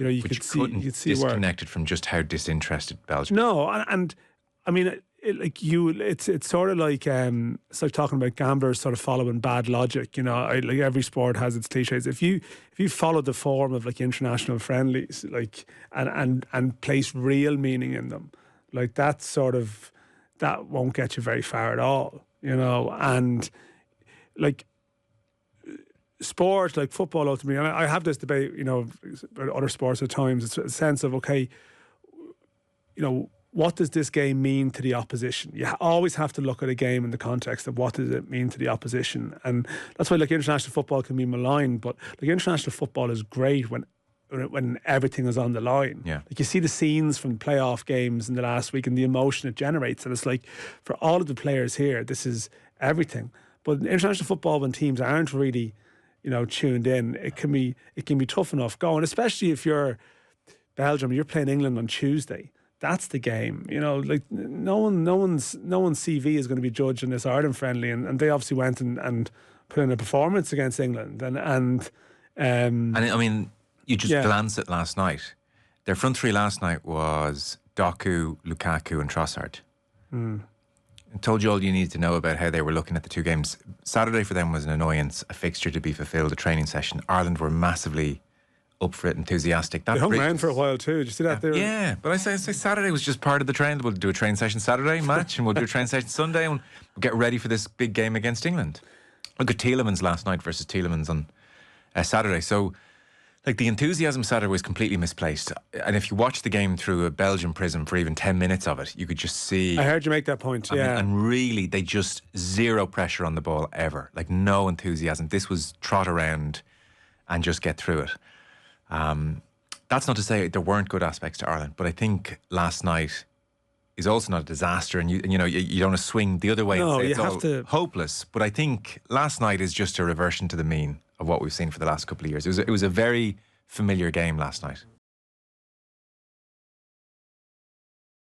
you But could see where disconnected from just how disinterested Belgium. No, and I mean, it's sort of like it's like talking about gamblers sort of following bad logic. Like every sport has its cliches. If you follow the form of like international friendlies, like and place real meaning in them, like that won't get you very far at all. And like sport, like football, ultimately, and I have this debate, about other sports at times. It's a sense of, okay, what does this game mean to the opposition? You always have to look at a game in the context of what does it mean to the opposition. And that's why like international football can be maligned, but like international football is great when everything is on the line. Yeah. Like you see the scenes from playoff games in the last week and the emotion it generates. And it's like, for all of the players here, this is everything. But in international football, when teams aren't really, tuned in, it can be tough enough going, especially if you're Belgium, you're playing England on Tuesday. That's the game, like no one's CV is going to be judged in this Ireland friendly, and they obviously went and put in a performance against England, and I mean, you just glance at last night. Their front three last night was Doku, Lukaku, and Trossard. I told you all you needed to know about how they were looking at the two games. Saturday for them was an annoyance, a fixture to be fulfilled, a training session. Ireland were massively up for it, enthusiastic. They hung around for a while too. Did you see that? Yeah, but I say Saturday was just part of the train. We'll do a training session Saturday match, and we'll do a training session Sunday, and we'll get ready for this big game against England. Look at Tielemans last night versus Tielemans on Saturday. So, like, the enthusiasm Saturday was completely misplaced. And if you watch the game through a Belgian prism for even 10 minutes of it, you could just see. I heard you make that point. And really, they just zero pressure on the ball ever. Like, no enthusiasm. This was trot around and just get through it. That's not to say there weren't good aspects to Ireland, but I think last night is also not a disaster, and you don't want to swing the other way and say it's all hopeless. But I think last night is just a reversion to the mean of what we've seen for the last couple of years. It was a very familiar game last night.